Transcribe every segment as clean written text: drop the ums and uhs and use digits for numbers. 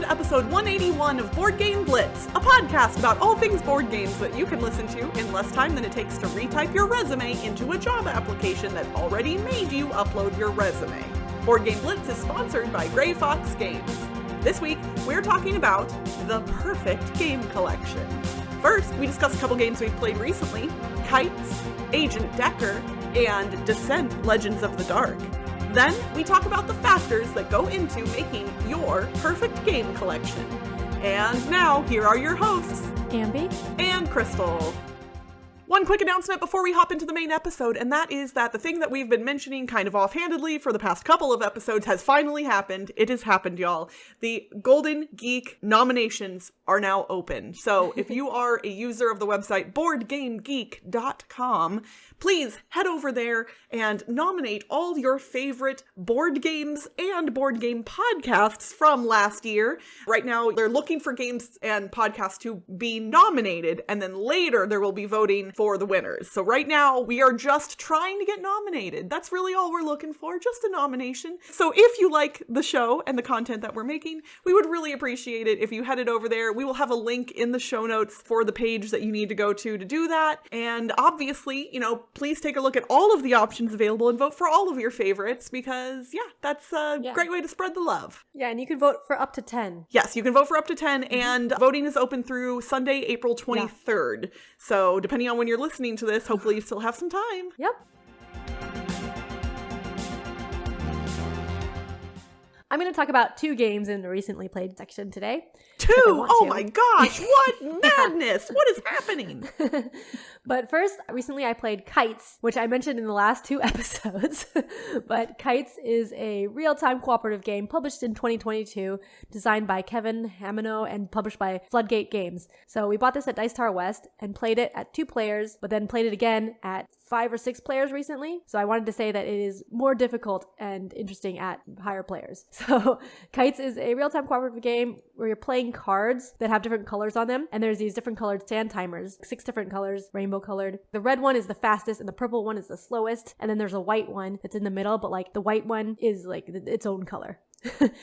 to episode 181 of Board Game Blitz, a podcast about all things board games that you can listen to in less time than it takes to retype your resume into a job application that already made you upload your resume. Board Game Blitz is sponsored by Grey Fox Games. This week, we're talking about the perfect game collection. First, we discuss a couple games we've played recently, Kites, Agent Decker, and Descent: Legends of the Dark. Then, we talk about the factors that go into making your perfect game collection. And now, here are your hosts, Ambie and Crystal. One quick announcement before we hop into the main episode, and that is that the thing that we've been mentioning kind of offhandedly for the past couple of episodes has finally happened. It has happened, y'all. The Golden Geek nominations are now open. So if you are a user of the website boardgamegeek.com, please head over there and nominate all your favorite board games and board game podcasts from last year. Right now, they're looking for games and podcasts to be nominated, and then later there will be voting for the winners. So right now, we are just trying to get nominated. That's really all we're looking for, just a nomination. So if you like the show and the content that we're making, we would really appreciate it if you headed over there. We will have a link in the show notes for the page that you need to go to do that. And obviously, please take a look at all of the options available and vote for all of your favorites because, that's a great way to spread the love. Yeah, and you can vote for up to 10. Yes, you can vote for up to 10, and voting is open through Sunday, April 23rd. Yeah. So depending on when you're listening to this, hopefully you still have some time. Yep. I'm going to talk about 2 games in the recently played section today. 2? Oh my gosh, what madness! What is happening? But first, recently I played Kites, which I mentioned in the last 2 episodes. But Kites is a real-time cooperative game published in 2022, designed by Kevin Hamino and published by Floodgate Games. So we bought this at Dice Tower West and played it at 2 players, but then played it again at 5 or 6 players recently. So I wanted to say that it is more difficult and interesting at higher players. So Kites is a real-time cooperative game where you're playing cards that have different colors on them. And there's these different colored sand timers, 6 different colors, rainbow colored. The red one is the fastest and the purple one is the slowest. And then there's a white one that's in the middle, but the white one is its own color.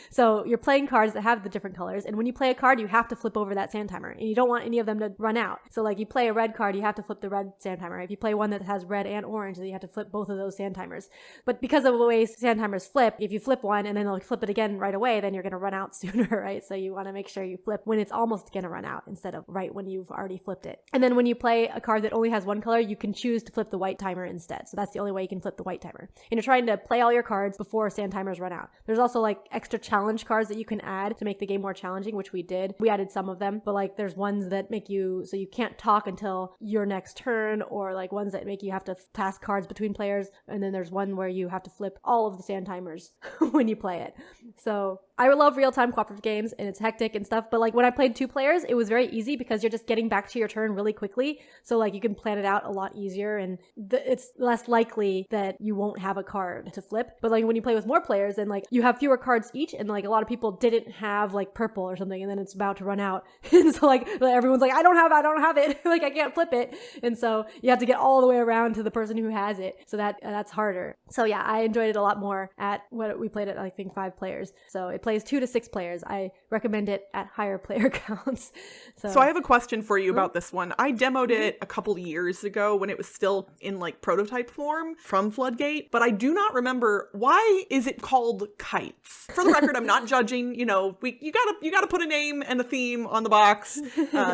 So you're playing cards that have the different colors, and when you play a card, you have to flip over that sand timer, and you don't want any of them to run out. So you play a red card, you have to flip the red sand timer. If you play one that has red and orange, then you have to flip both of those sand timers. But because of the way sand timers flip, if you flip one and then they'll flip it again right away, then you're going to run out sooner, right? So you want to make sure you flip when it's almost going to run out instead of right when you've already flipped it. And then when you play a card that only has one color, you can choose to flip the white timer instead. So that's the only way you can flip the white timer. And you're trying to play all your cards before sand timers run out. There's also extra challenge cards that you can add to make the game more challenging, which we did. We added some of them, but there's ones that make you so you can't talk until your next turn, or ones that make you have to pass cards between players, and then there's one where you have to flip all of the sand timers when you play it. So I love real-time cooperative games, and it's hectic and stuff, but when I played 2 players, it was very easy because you're just getting back to your turn really quickly, so you can plan it out a lot easier, and it's less likely that you won't have a card to flip. But when you play with more players, then you have fewer cards each, and a lot of people didn't have purple or something, and then it's about to run out, and so everyone's I don't have it, I can't flip it, and so you have to get all the way around to the person who has it, so that's harder. So yeah, I enjoyed it a lot more at what we played at, I think 5 players. So it plays 2 to 6 players. I recommend it at higher player counts. So I have a question for you about this one. I demoed it a couple years ago when it was still in prototype form from Floodgate, but I do not remember, why is it called Kites? For the record, I'm not judging, you gotta put a name and a theme on the box.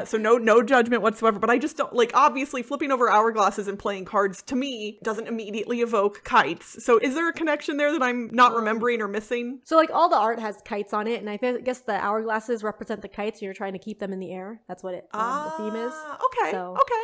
So no judgment whatsoever, but I just don't, obviously flipping over hourglasses and playing cards to me doesn't immediately evoke kites. So is there a connection there that I'm not remembering or missing? So all the art has kites on it, and I guess the hourglasses represent the kites, and you're trying to keep them in the air. That's what the theme is. Okay. So, okay.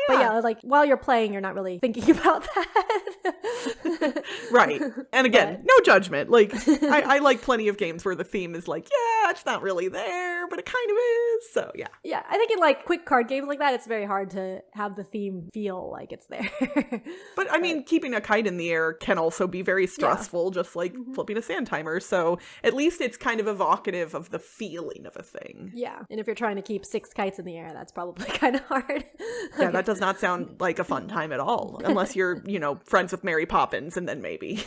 Yeah. But while you're playing, you're not really thinking about that. Right. And again, no judgment. I like plenty of games where the theme is it's not really there, but it kind of is. So yeah. Yeah, I think in quick card games like that, it's very hard to have the theme feel like it's there. But I mean, keeping a kite in the air can also be very stressful, just flipping a sand timer. So at least it's kind of evocative of the feeling of a thing. Yeah. And if you're trying to keep 6 kites in the air, that's probably kind of hard. Yeah, that does not sound like a fun time at all, unless you're, friends with Mary Poppins, and then maybe.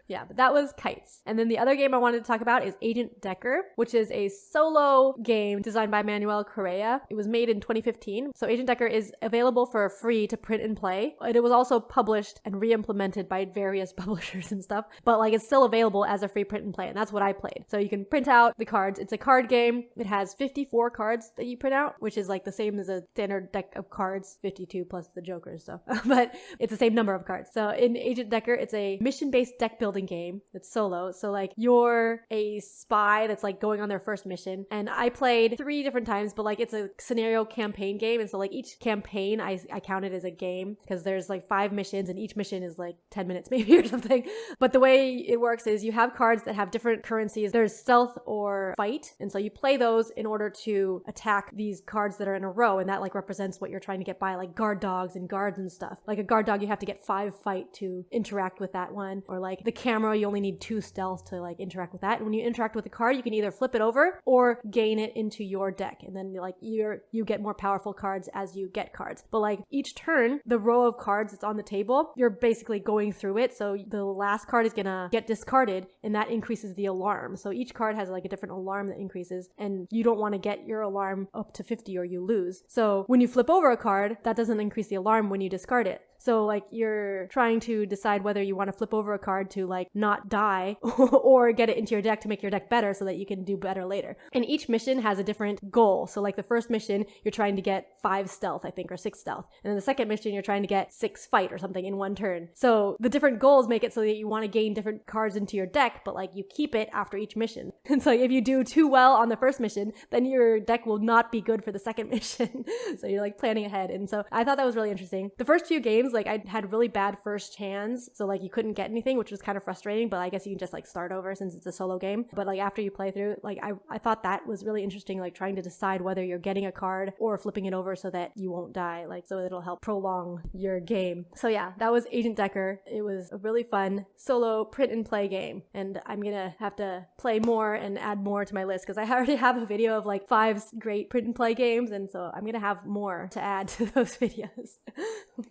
Yeah, but that was kites. And then the other game I wanted to talk about is Agent Decker, which is a solo game designed by Manuel Correa. It was made in 2015. So Agent Decker is available for free to print and play. It was also published and re-implemented by various publishers and stuff, but like it's still available as a free print and play, and that's what I played. So you can print out the cards. It's a card game. It has 54 cards that you print out, which is like the same as a standard deck of cards, 52 plus the Jokers, so but it's the same number of cards. So in Agent Decker, it's a mission-based deck building game. It's solo. So like you're a spy that's like going on their first mission, and I played 3 different times, but like it's a scenario campaign game, and so like each campaign I counted as a game because there's like 5 missions, and each mission is like 10 minutes maybe or something. But the way it works is you have cards that have different currencies. There's stealth or fight, and so you play those in order to attack these cards that are in a row, and that like represents what you're trying to get by, like guard dogs and guards and stuff. Like a guard dog, you have to get 5 fight to interact with that one, or like the camera, you only need 2 stealth to like interact with that. And when you interact with a card, you can either flip it over or gain it into your deck, and then like you get more powerful cards as you get cards. But like each turn, the row of cards that's on the table, you're basically going through it. So the last card is gonna get discarded, and that increases the alarm. So each card has like a different alarm that increases, and you don't want to get your alarm up to 50 or you lose. So when you flip over a card, that doesn't increase the alarm when you discard it. So like you're trying to decide whether you want to flip over a card to like not die or get it into your deck to make your deck better so that you can do better later. And each mission has a different goal. So like the first mission, you're trying to get 5 stealth, I think, or 6 stealth. And then the second mission, you're trying to get 6 fight or something in one turn. So the different goals make it so that you want to gain different cards into your deck, but like you keep it after each mission. And so if you do too well on the first mission, then your deck will not be good for the second mission. So you're like planning ahead. And so I thought that was really interesting. The first few games, like I had really bad first hands, so like you couldn't get anything, which was kind of frustrating, but I guess you can just like start over since it's a solo game. But like after you play through, like I thought that was really interesting, like trying to decide whether you're getting a card or flipping it over so that you won't die, like so it'll help prolong your game. So yeah, that was Agent Decker. It was a really fun solo print and play game, and I'm gonna have to play more and add more to my list because I already have a video of like 5 great print and play games, and so I'm gonna have more to add to those videos.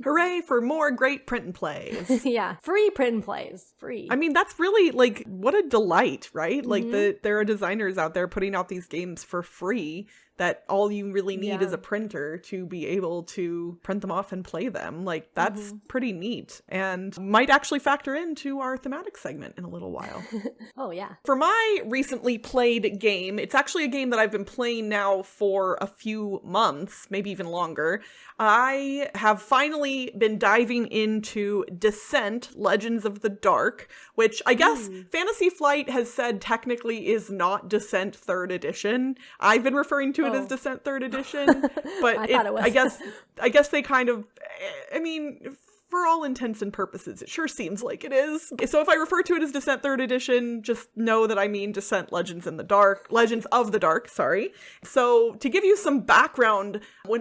Hooray for more great print and plays. Yeah, free print and plays. Free. I mean, that's really like, what a delight, right? Mm-hmm. Like there are designers out there putting out these games for free that all you really need is a printer to be able to print them off and play them. Like, that's pretty neat and might actually factor into our thematic segment in a little while. Oh, yeah. For my recently played game, it's actually a game that I've been playing now for a few months, maybe even longer. I have finally been diving into Descent: Legends of the Dark, which I guess Fantasy Flight has said technically is not Descent 3rd edition. I've been referring to it as Descent 3rd edition, but I thought it was. I guess they kind of, I mean, for all intents and purposes, it sure seems like it is. So if I refer to it as Descent 3rd edition, just know that I mean Descent Legends of the Dark, sorry. So to give you some background, when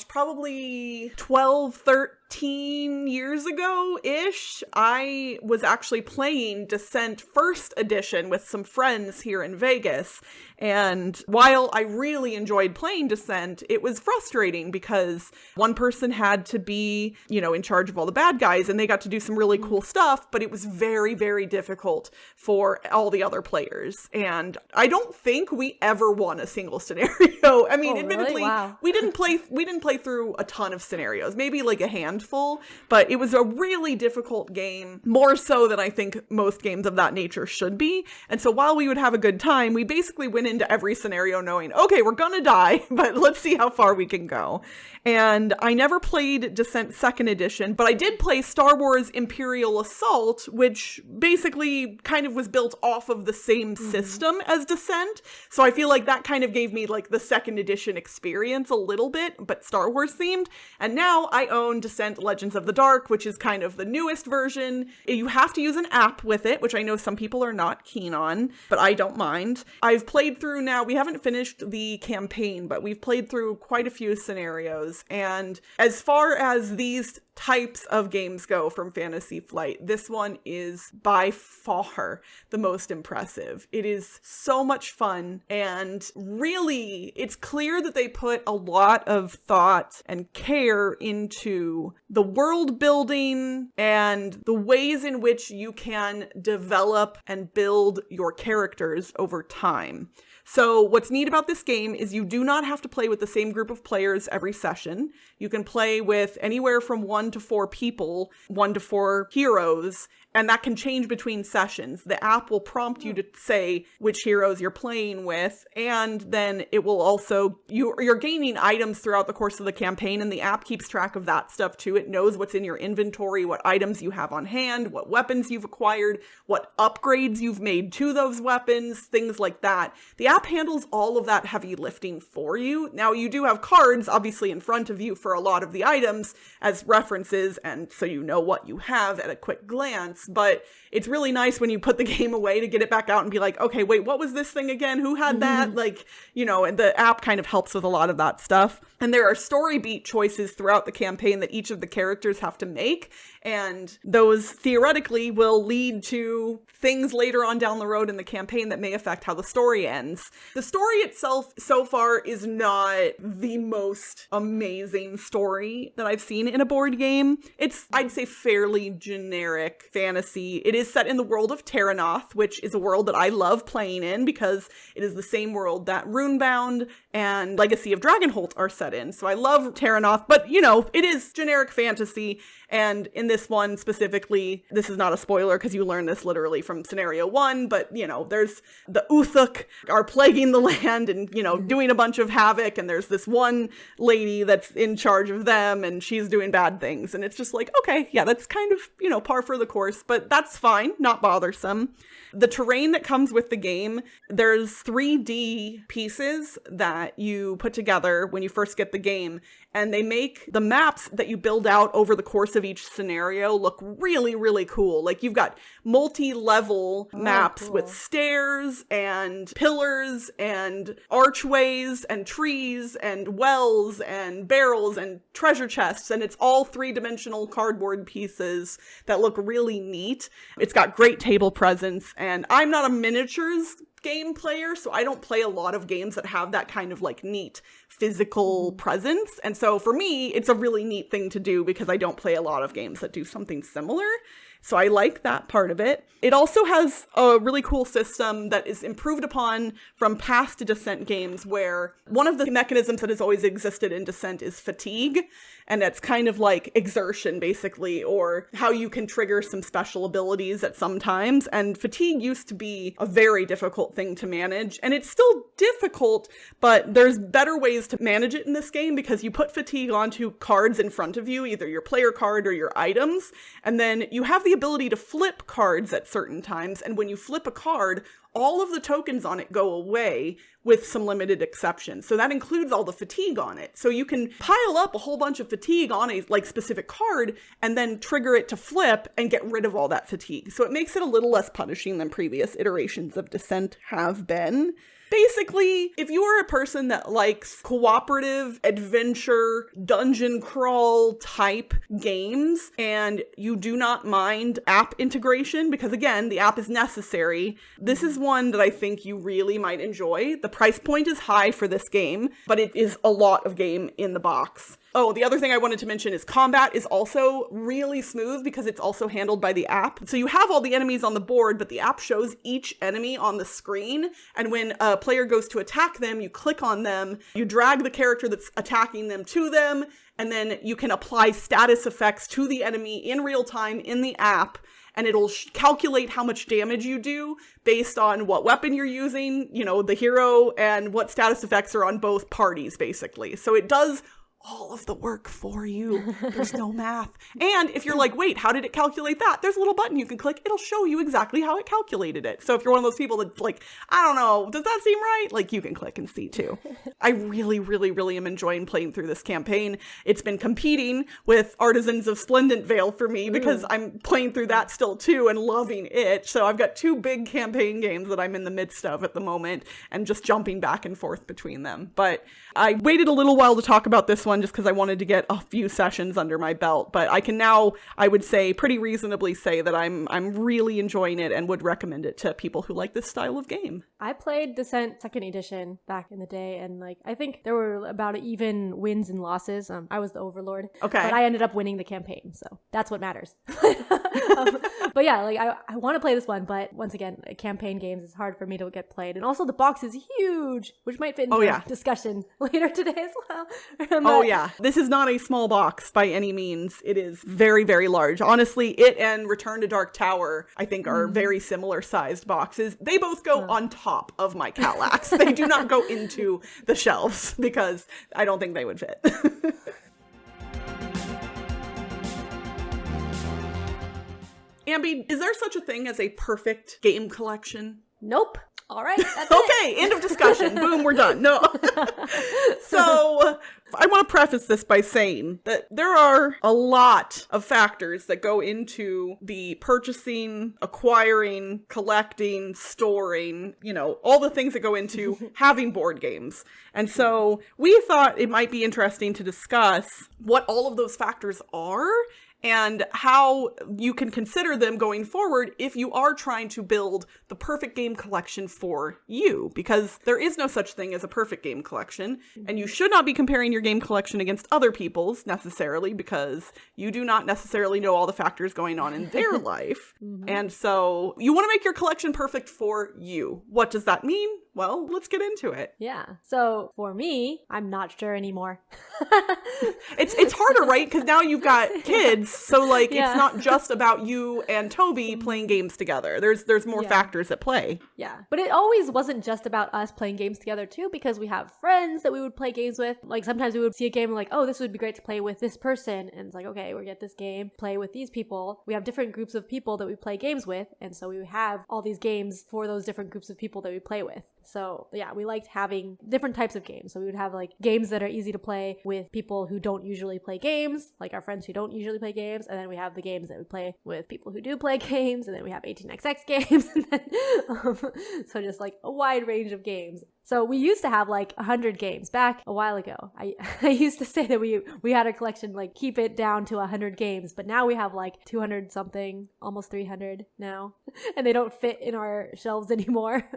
probably 12, 13 years ago-ish, I was actually playing Descent 1st edition with some friends here in Vegas. And while I really enjoyed playing Descent, it was frustrating because one person had to be, in charge of all the bad guys, and they got to do some really cool stuff, but it was very, very difficult for all the other players. And I don't think we ever won a single scenario. I mean, admittedly, really? Wow. we didn't play through a ton of scenarios, maybe like a handful, but it was a really difficult game, more so than I think most games of that nature should be. And so while we would have a good time, we basically went into every scenario knowing, okay, we're gonna die, but let's see how far we can go. And I never played Descent 2nd edition, but I did play Star Wars Imperial Assault, which basically kind of was built off of the same system as Descent. So I feel like that kind of gave me like the 2nd edition experience a little bit, but Star Wars themed. And now I own Descent and Legends of the Dark, which is kind of the newest version. You have to use an app with it, which I know some people are not keen on, but I don't mind. I've played through now, we haven't finished the campaign, but we've played through quite a few scenarios. And as far as these types of games go from Fantasy Flight, this one is by far the most impressive. It is so much fun, and really, it's clear that they put a lot of thought and care into the world building and the ways in which you can develop and build your characters over time. So what's neat about this game is you do not have to play with the same group of players every session. You can play with anywhere from 1 to 4 people, 1 to 4 heroes, and that can change between sessions. The app will prompt you to say which heroes you're playing with, and then it will also, you're gaining items throughout the course of the campaign, and the app keeps track of that stuff too. It knows what's in your inventory, what items you have on hand, what weapons you've acquired, what upgrades you've made to those weapons, things like that. The app handles all of that heavy lifting for you. Now, you do have cards, obviously, in front of you for a lot of the items as references, and so you know what you have at a quick glance. But it's really nice when you put the game away to get it back out and be like, okay, wait, what was this thing again? Who had that? Like, you know, and the app kind of helps with a lot of that stuff. And there are story beat choices throughout the campaign that each of the characters have to make. And those theoretically will lead to things later on down the road in the campaign that may affect how the story ends. The story itself so far is not the most amazing story that I've seen in a board game. It's, I'd say, fairly generic fantasy. It is set in the world of Terranoth, which is a world that I love playing in because it is the same world that Runebound and Legacy of Dragonholt are set in. So I love Terranoth, but you know, it is generic fantasy. And in this one specifically, this is not a spoiler because you learn this literally from scenario 1, but you know, there's the Uthuk are plaguing the land and, you know, doing a bunch of havoc, and there's this one lady that's in charge of them and she's doing bad things. And it's just like, okay, yeah, that's kind of, you know, par for the course, but that's fine, not bothersome. The terrain that comes with the game, there's 3D pieces that you put together when you first get the game, and they make the maps that you build out over the course of each scenario look really, really cool. Like, you've got multi-level maps with stairs and pillars and archways and trees and wells and barrels and treasure chests, and it's all 3-dimensional cardboard pieces that look really neat. It's got great table presence, and I'm not a miniatures game player, so I don't play a lot of games that have that kind of like neat physical presence. And so for me, it's a really neat thing to do because I don't play a lot of games that do something similar. So I like that part of it. It also has a really cool system that is improved upon from past Descent games, where one of the mechanisms that has always existed in Descent is fatigue. And that's kind of like exertion, basically, or how you can trigger some special abilities at some times. And fatigue used to be a very difficult thing to manage. And it's still difficult, but there's better ways to manage it in this game because you put fatigue onto cards in front of you, either your player card or your items. And then you have the ability to flip cards at certain times. And when you flip a card, all of the tokens on it go away with some limited exceptions. So that includes all the fatigue on it. So you can pile up a whole bunch of fatigue on a like specific card and then trigger it to flip and get rid of all that fatigue. So it makes it a little less punishing than previous iterations of Descent have been. Basically, if you are a person that likes cooperative, adventure, dungeon crawl type games, and you do not mind app integration, because again, the app is necessary, this is one that I think you really might enjoy. The price point is high for this game, but it is a lot of game in the box. Oh, the other thing I wanted to mention is combat is also really smooth because it's also handled by the app. So you have all the enemies on the board, but the app shows each enemy on the screen. And when a player goes to attack them, you click on them, you drag the character that's attacking them to them, and then you can apply status effects to the enemy in real time in the app. And it'll calculate how much damage you do based on what weapon you're using, you know, the hero, and what status effects are on both parties, basically. So it does all of the work for you. There's no math. And if you're like, wait, how did it calculate that? There's a little button you can click. It'll show you exactly how it calculated it. So if you're one of those people that's like, I don't know, does that seem right? Like, you can click and see too. I really, really, really am enjoying playing through this campaign. It's been competing with Artisans of Splendent Vale for me because I'm playing through that still too and loving it. So I've got 2 big campaign games that I'm in the midst of at the moment and just jumping back and forth between them. But I waited a little while to talk about this one just because I wanted to get a few sessions under my belt. But I can now, I would say, pretty reasonably say that I'm really enjoying it and would recommend it to people who like this style of game. I played Descent 2nd Edition back in the day, and like I think there were about even wins and losses. I was the overlord, okay, but I ended up winning the campaign, so that's what matters. But yeah, like I want to play this one, but once again, campaign games is hard for me to get played, and also the box is huge, which might fit into our discussion later today as well. Yeah, this is not a small box by any means. It is very, very large. Honestly, it and Return to Dark Tower, I think, are very similar sized boxes. They both go on top of my Calax. They do not go into the shelves because I don't think they would fit. Ambie, is there such a thing as a perfect game collection? Nope. All right. That's okay, end of discussion. Boom, we're done. No. So I want to preface this by saying that there are a lot of factors that go into the purchasing, acquiring, collecting, storing, all the things that go into having board games. And so we thought it might be interesting to discuss what all of those factors are and how you can consider them going forward if you are trying to build the perfect game collection for you. Because there is no such thing as a perfect game collection, and you should not be comparing your game collection against other people's necessarily, because you do not necessarily know all the factors going on in their life. And so you want to make your collection perfect for you. What does that mean? Well, let's get into it. Yeah. So for me, I'm not sure anymore. It's harder, right? Because now you've got kids. So like, it's not just about you and Toby playing games together. There's more factors at play. Yeah. But it always wasn't just about us playing games together too, because we have friends that we would play games with. Like sometimes we would see a game and like, oh, this would be great to play with this person. And it's like, okay, we get this game, play with these people. We have different groups of people that we play games with. And so we have all these games for those different groups of people that we play with. So yeah, we liked having different types of games. So we would have like games that are easy to play with people who don't usually play games, like our friends who don't usually play games. And then we have the games that we play with people who do play games. And then we have 18xx games. And then, so just like a wide range of games. So we used to have like 100 games back a while ago. I used to say that we had a collection, like keep it down to 100 games, but now we have like 200 something, almost 300 now, and they don't fit in our shelves anymore.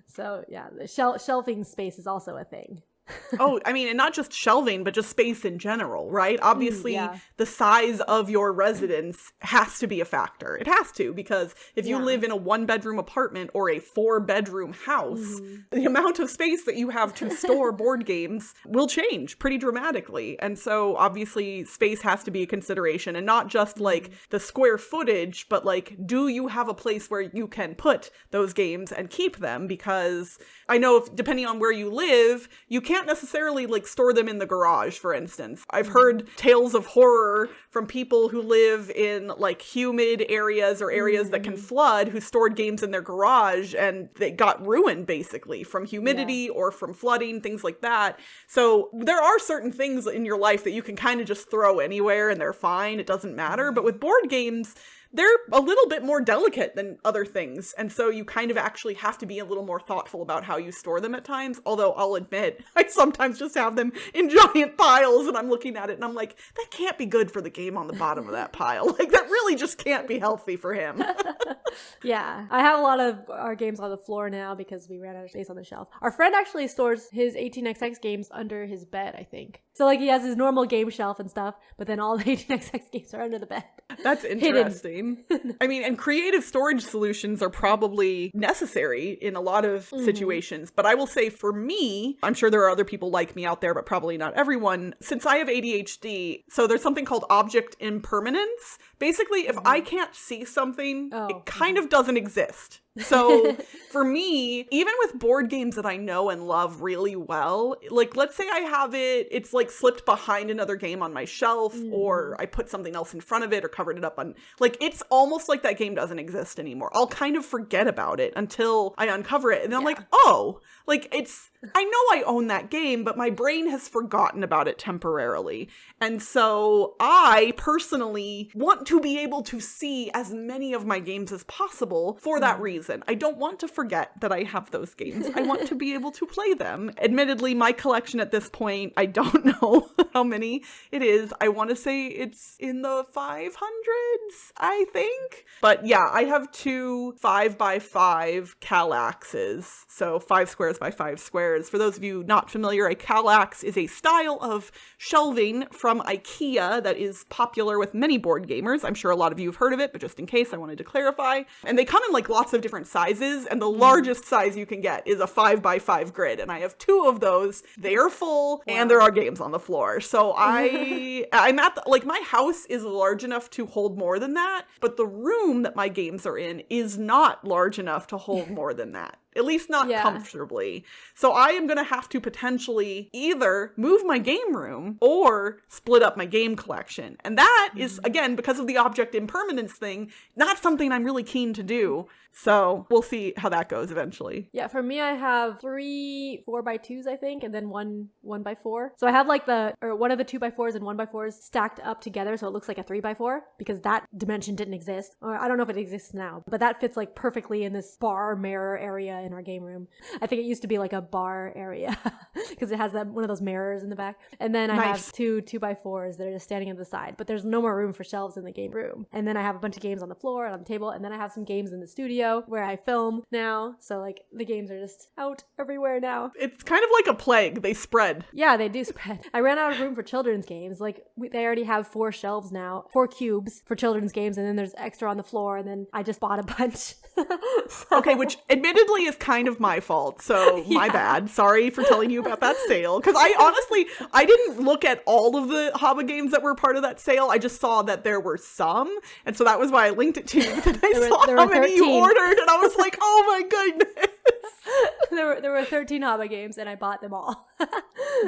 So yeah, the shelving space is also a thing. Oh, I mean, and not just shelving, but just space in general, right? Obviously, the size of your residence has to be a factor. It has to, because if you live in a 1-bedroom apartment or a 4-bedroom house, the amount of space that you have to store board games will change pretty dramatically. And so obviously space has to be a consideration, and not just like the square footage, but like, do you have a place where you can put those games and keep them? Because I know if, depending on where you live, you can't necessarily like store them in the garage, for instance. I've heard tales of horror from people who live in like humid areas or areas that can flood, who stored games in their garage and they got ruined basically from humidity or from flooding, things like that. So there are certain things in your life that you can kind of just throw anywhere and they're fine. It doesn't matter. But with board games, they're a little bit more delicate than other things. And so you kind of actually have to be a little more thoughtful about how you store them at times. Although I'll admit, I sometimes just have them in giant piles and I'm looking at it and I'm like, that can't be good for the game on the bottom of that pile. Like, that really just can't be healthy for him. Yeah. I have a lot of our games on the floor now because we ran out of space on the shelf. Our friend actually stores his 18xx games under his bed, I think. So like he has his normal game shelf and stuff, but then all the 18xx games are under the bed. That's interesting. I mean, and creative storage solutions are probably necessary in a lot of situations. But I will say for me, I'm sure there are other people like me out there, but probably not everyone. Since I have ADHD, so there's something called object impermanence. Basically, if I can't see something, it kind of doesn't exist. So for me, even with board games that I know and love really well, like let's say I have it's like slipped behind another game on my shelf, or I put something else in front of it or covered it up on, like it's almost like that game doesn't exist anymore. I'll kind of forget about it until I uncover it. And then I'm like, oh, like I know I own that game, but my brain has forgotten about it temporarily. And so I personally want to be able to see as many of my games as possible for that reason. I don't want to forget that I have those games. I want to be able to play them. Admittedly, my collection at this point, I don't know how many it is. I want to say it's in the 500s, I think. But yeah, I have 2 5x5 Kallaxes. So 5 squares by 5 squares. For those of you not familiar, a Kallax is a style of shelving from IKEA that is popular with many board gamers. I'm sure a lot of you have heard of it, but just in case, I wanted to clarify. And they come in like lots of different sizes, and the largest size you can get is a 5x5 grid. And I have 2 of those. They are full, and there are games on the floor. So I'm at like my house is large enough to hold more than that, but the room that my games are in is not large enough to hold more than that. At least not comfortably. So I am going to have to potentially either move my game room or split up my game collection. And that is, again, because of the object impermanence thing, not something I'm really keen to do. So we'll see how that goes eventually. Yeah, for me, I have 3 4x2s, I think, and then one 1x4. So I have like one of the 2x4s and 1x4s stacked up together, so it looks like a 3x4, because that dimension didn't exist. Or I don't know if it exists now, but that fits like perfectly in this bar mirror area in our game room. I think it used to be like a bar area because it has one of those mirrors in the back. And then I have 2 2x4s that are just standing on the side, but there's no more room for shelves in the game room. And then I have a bunch of games on the floor and on the table, and then I have some games in the studio where I film now. So like the games are just out everywhere now. It's kind of like a plague. They spread. Yeah, they do spread. I ran out of room for children's games. Like they already have 4 shelves now, 4 cubes for children's games, and then there's extra on the floor, and then I just bought a bunch. Okay, which admittedly is kind of my fault. So my bad. Sorry for telling you about that sale. Because I didn't look at all of the Haba games that were part of that sale. I just saw that there were some. And so that was why I linked it to you. But then I saw how many you ordered, and I was like, oh my goodness. There were 13 Haba games, and I bought them all.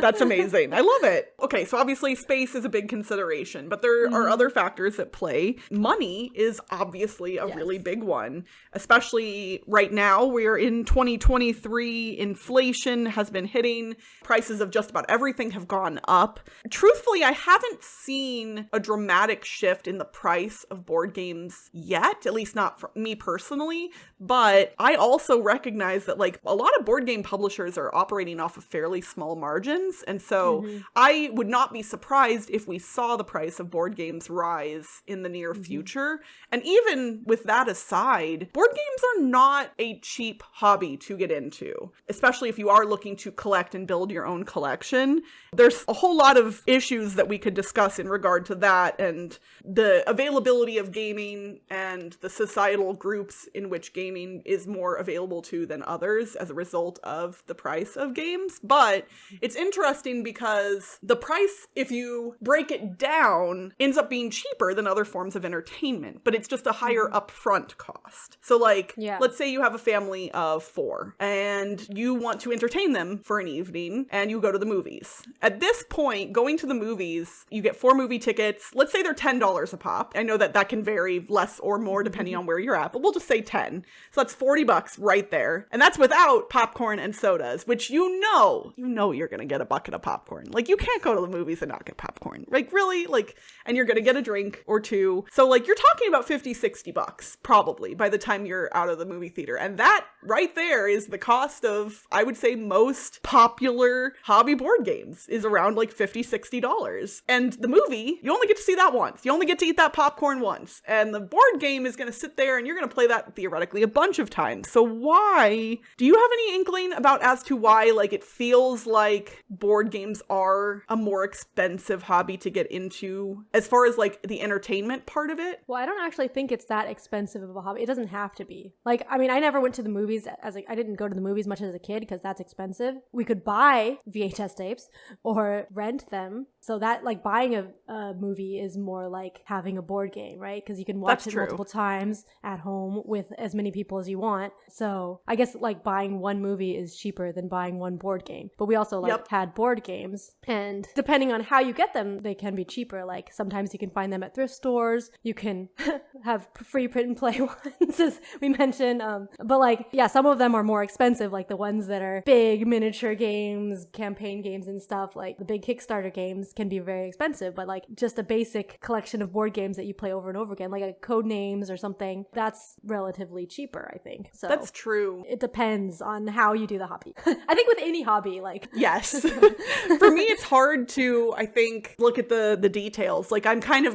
That's amazing. I love it. Okay, so obviously space is a big consideration, but there are other factors at play. Money is obviously a really big one, especially right now. We're in 2023. Inflation has been hitting. Prices of just about everything have gone up. Truthfully, I haven't seen a dramatic shift in the price of board games yet, at least not for me personally, but I also recognize that like a lot of board game publishers are operating off of fairly small margins. And so I would not be surprised if we saw the price of board games rise in the near future. And even with that aside, board games are not a cheap hobby to get into, especially if you are looking to collect and build your own collection. There's a whole lot of issues that we could discuss in regard to that and the availability of gaming and the societal groups in which gaming is more available to than others as a result of the price of games. But it's interesting because the price, if you break it down, ends up being cheaper than other forms of entertainment, but it's just a higher upfront cost. So like, let's say you have a family of 4 and you want to entertain them for an evening and you go to the movies. At this point, going to the movies, you get 4 movie tickets. Let's say they're $10 a pop. I know that can vary less or more depending on where you're at, but we'll just say 10. So that's $40 right there. And that's without popcorn and sodas, which you know you're going to get a bucket of popcorn. Like you can't go to the movies and not get popcorn. Like really? Like, and you're going to get a drink or 2. So like you're talking about $50-$60 probably by the time you're out of the movie theater. And that right there is the cost of, I would say, most popular hobby board games is around like $50-$60. And the movie, you only get to see that once. You only get to eat that popcorn once. And the board game is going to sit there and you're going to play that theoretically a bunch of times. So why, do you have any inkling about as to why like it feels like board games are a more expensive hobby to get into as far as like the entertainment part of it? Well, I don't actually think it's that expensive of a hobby. It doesn't have to be. Like, I mean, I never went to the movies movies I didn't go to the movies much as a kid because that's expensive. We could buy VHS tapes or rent them. So that like buying a movie is more like having a board game, right? Because you can watch it multiple times at home with as many people as you want. So I guess like buying one movie is cheaper than buying one board game. But we also like had board games, and depending on how you get them, they can be cheaper. Like sometimes you can find them at thrift stores. You can have free print and play ones, as we mentioned. But like, yeah, some of them are more expensive, like the ones that are big miniature games, campaign games and stuff. Like the big Kickstarter games can be very expensive, but like just a basic collection of board games that you play over and over again, like a code names or something, that's relatively cheaper, I think. So that's true. It depends on how you do the hobby. I think with any hobby, like yes. For me, it's hard to, I think, look at the details. Like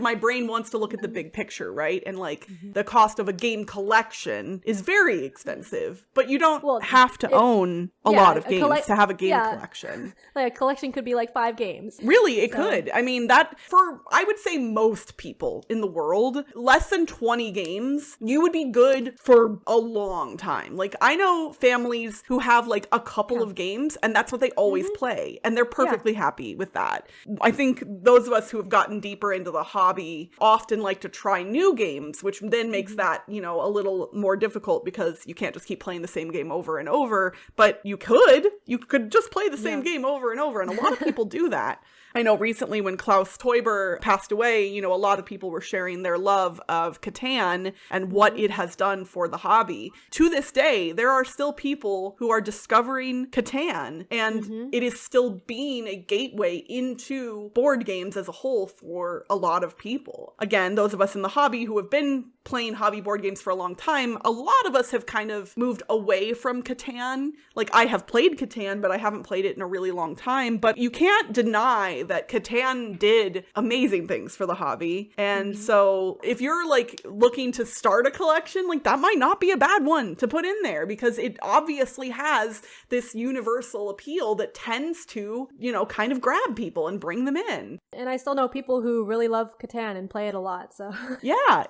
my brain wants to look at the big picture, right? And like the cost of a game collection is very expensive, but you don't have to own a lot of games to have a game collection. Like a collection could be like 5 games. Really, it could. I mean, that for, I would say most people in the world, less than 20 games, you would be good for a long time. Like I know families who have like a couple of games and that's what they always play. And they're perfectly happy with that. I think those of us who have gotten deeper into the hobby often like to try new games, which then makes that, you know, a little more difficult because you can't just keep playing the same game over and over, but you could just play the same game over and over. And a lot of people do that. I know recently when Klaus Teuber passed away, you know, a lot of people were sharing their love of Catan and what it has done for the hobby. To this day, there are still people who are discovering Catan, and it is still being a gateway into board games as a whole for a lot of people. Again, those of us in the hobby who have been playing hobby board games for a long time, a lot of us have kind of moved away from Catan. Like I have played Catan, but I haven't played it in a really long time. But you can't deny that Catan did amazing things for the hobby. And so if you're like looking to start a collection, like that might not be a bad one to put in there because it obviously has this universal appeal that tends to, you know, kind of grab people and bring them in. And I still know people who really love Catan and play it a lot. So yeah,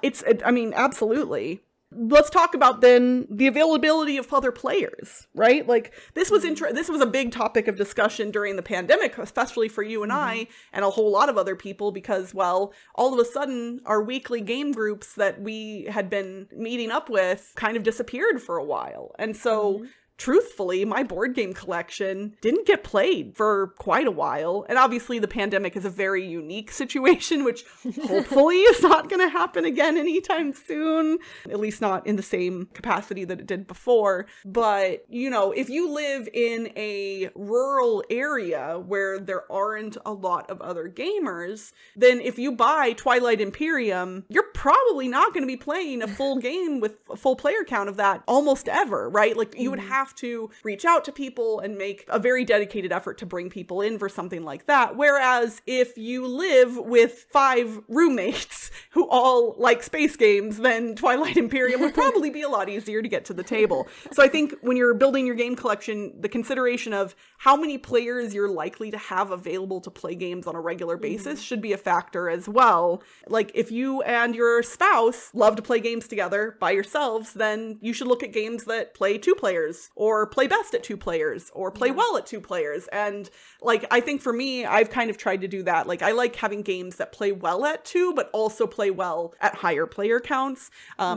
I mean, absolutely. Let's talk about then the availability of other players, right? Like this was a big topic of discussion during the pandemic, especially for you and I and a whole lot of other people because, well, all of a sudden our weekly game groups that we had been meeting up with kind of disappeared for a while. And so truthfully, my board game collection didn't get played for quite a while. And obviously the pandemic is a very unique situation, which hopefully is not going to happen again anytime soon, at least not in the same capacity that it did before. But, you know, if you live in a rural area where there aren't a lot of other gamers, then if you buy Twilight Imperium, you're probably not going to be playing a full game with a full player count of that almost ever, right? Like you would have to reach out to people and make a very dedicated effort to bring people in for something like that. Whereas if you live with 5 roommates who all like space games, then Twilight Imperium would probably be a lot easier to get to the table. So I think when you're building your game collection, the consideration of how many players you're likely to have available to play games on a regular basis should be a factor as well. Like if you and your spouse love to play games together by yourselves, then you should look at games that play 2 players or play best at 2 players or play well at 2 players. And like, I think for me, I've kind of tried to do that. Like I like having games that play well at 2, but also play well at higher player counts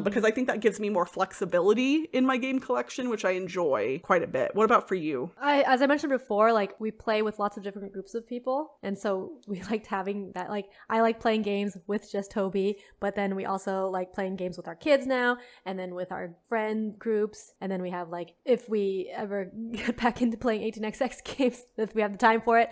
because I think that gives me more flexibility in my game collection, which I enjoy quite a bit. What about for you? As I mentioned before, like we play with lots of different groups of people. And so we liked having that. Like I like playing games with just Toby, but then we also like playing games with our kids now and then with our friend groups. And then we have like, if we ever get back into playing 18xx games, if we have the time for it.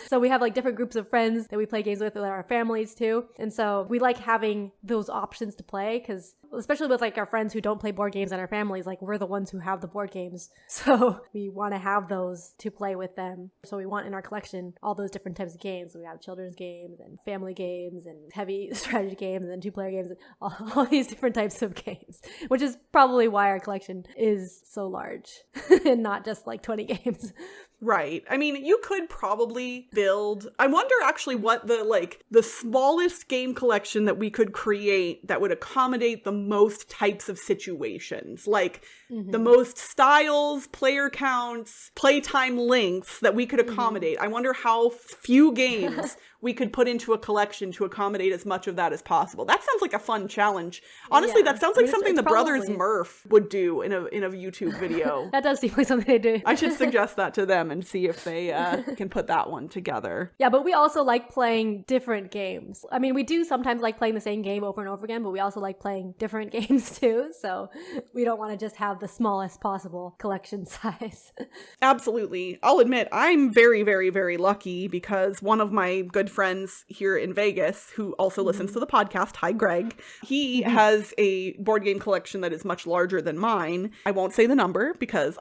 So we have like different groups of friends that we play games with our families too. And so we like having those options to play because especially with like our friends who don't play board games and our families, like we're the ones who have the board games. So we want to have those to play with them. So we want in our collection all those different types of games. So we have children's games and family games and heavy strategy games and 2-player games and all these different types of games, which is probably why our collection is so large and not just like 20 games. Right. I mean, you could probably build, I wonder actually what the smallest game collection that we could create that would accommodate the most types of situations, like the most styles, player counts, playtime lengths that we could accommodate. I wonder how few games we could put into a collection to accommodate as much of that as possible. That sounds like a fun challenge. Honestly, that sounds like something the Brothers Murph would do in a YouTube video. That does seem like something they do. I should suggest that to them and see if they can put that one together. Yeah, but we also like playing different games. I mean, we do sometimes like playing the same game over and over again, but we also like playing different games too. So we don't want to just have the smallest possible collection size. Absolutely. I'll admit, I'm very, very, very lucky because one of my good friends here in Vegas, who also listens to the podcast, hi Greg, he has a board game collection that is much larger than mine. I won't say the number because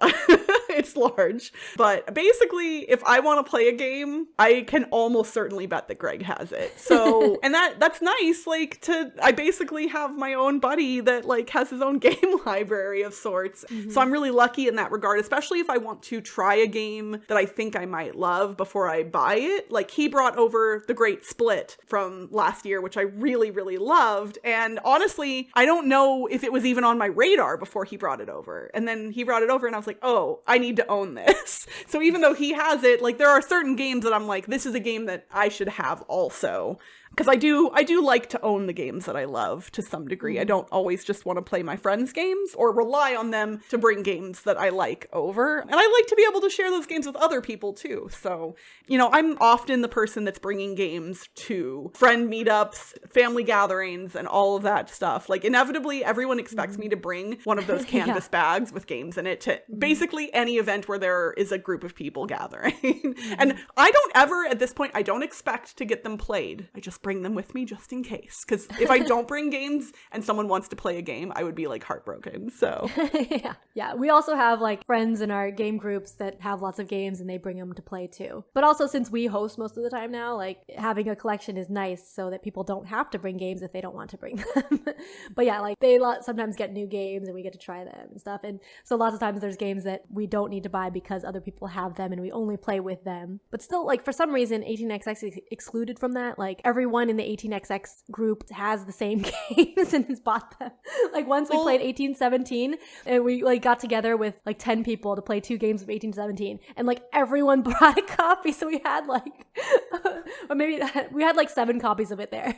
it's large, but basically if I want to play a game, I can almost certainly bet that Greg has it. So, and that's nice, like I basically have my own buddy that like has his own game library of sorts. So I'm really lucky in that regard, especially if I want to try a game that I think I might love before I buy it. Like he brought over The Great Split from last year, which I really, really loved. And honestly, I don't know if it was even on my radar before he brought it over. And then he brought it over and I was like, oh, I need to own this. So even though he has it, like there are certain games that I'm like, this is a game that I should have also. Because I do like to own the games that I love to some degree. I don't always just want to play my friends' games or rely on them to bring games that I like over. And I like to be able to share those games with other people too. So, you know, I'm often the person that's bringing games to friend meetups, family gatherings, and all of that stuff. Like inevitably, everyone expects me to bring one of those canvas bags with games in it to basically any event where there is a group of people gathering. And I don't ever, at this point, I don't expect to get them played. I just bring them with me just in case, because if I don't bring games and someone wants to play a game, I would be like heartbroken. So yeah, we also have like friends in our game groups that have lots of games and they bring them to play too. But also since we host most of the time now, like having a collection is nice so that people don't have to bring games if they don't want to bring them. But yeah, like they sometimes get new games and we get to try them and stuff, and so lots of times there's games that we don't need to buy because other people have them and we only play with them. But still, like for some reason 18xx is excluded from that. Like everyone in the 18xx group has the same games and has bought them. Like once we played 1817 and we like got together with like 10 people to play 2 games of 1817 and like everyone brought a copy, so we had like or maybe we had like 7 copies of it there.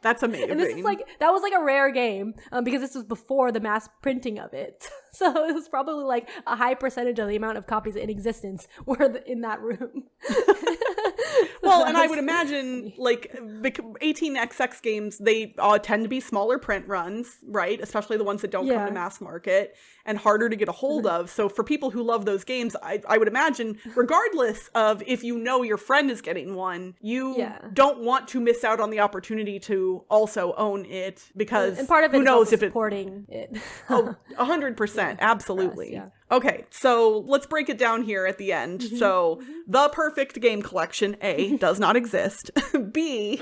That's amazing. And this is like, that was like a rare game because this was before the mass printing of it. So it was probably like a high percentage of the amount of copies in existence were in that room. Well, and I would imagine like 18xx games, they tend to be smaller print runs, right? Especially the ones that don't come to mass market and harder to get a hold of. So for people who love those games, I would imagine regardless of if you know your friend is getting one, you don't want to miss out on the opportunity to also own it because and part of it who knows is if it supporting it. 100%, absolutely. Us, Okay, so let's break it down here at the end. So the perfect game collection, A, does not exist. B,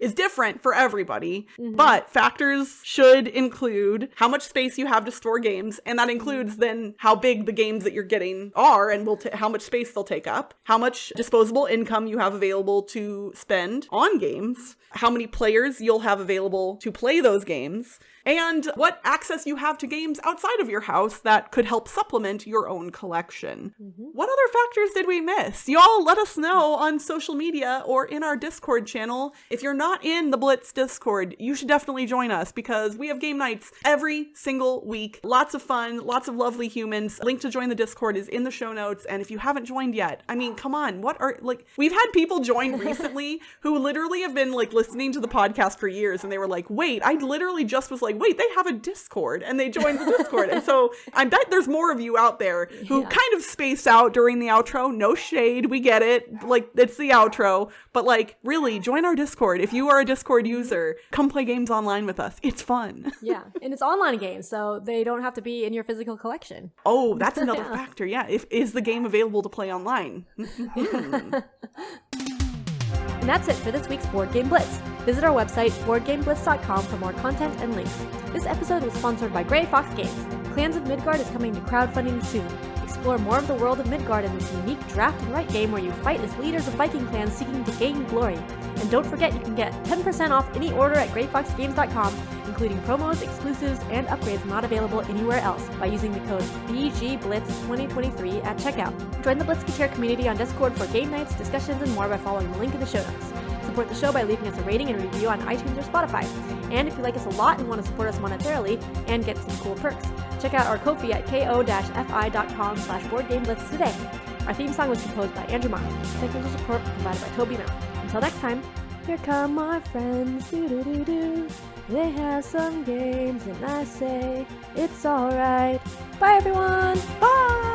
is different for everybody. But factors should include how much space you have to store games. And that includes then how big the games that you're getting are and how much space they'll take up. How much disposable income you have available to spend on games. How many players you'll have available to play those games. And what access you have to games outside of your house that could help supplement your own collection. What other factors did we miss? Y'all let us know on social media or in our Discord channel. If you're not in the Blitz Discord, you should definitely join us because we have game nights every single week. Lots of fun, lots of lovely humans. Link to join the Discord is in the show notes. And if you haven't joined yet, I mean, come on, we've had people join recently who literally have been like listening to the podcast for years and they were like, wait, I literally just was like, wait, they have a Discord, and they joined the Discord. And so I bet there's more of you out there who kind of spaced out during the outro. No shade, we get it. Like, it's the outro. But like, really, join our Discord. If you are a Discord user, come play games online with us. It's fun. Yeah, and it's online games, so they don't have to be in your physical collection. Oh, that's another factor. Yeah, is the game available to play online? And that's it for this week's Board Game Blitz. Visit our website, boardgameblitz.com, for more content and links. This episode was sponsored by Grey Fox Games. Clans of Midgard is coming to crowdfunding soon. explore more of the world of Midgard in this unique draft and write game where you fight as leaders of Viking clans seeking to gain glory. And don't forget, you can get 10% off any order at GreatFoxGames.com, including promos, exclusives, and upgrades not available anywhere else by using the code BGBLITZ2023 at checkout. Join the Blitzketeer community on Discord for game nights, discussions, and more by following the link in the show notes. Support the show by leaving us a rating and review on iTunes or Spotify. And if you like us a lot and want to support us monetarily and get some cool perks, check out our Ko-fi at ko-fi.com/boardgameblitz today. Our theme song was composed by Andrew Martin. Technical support provided by Toby Mount. Until next time, here come our friends, do-do-do-do. They have some games and I say, it's alright. Bye everyone! Bye!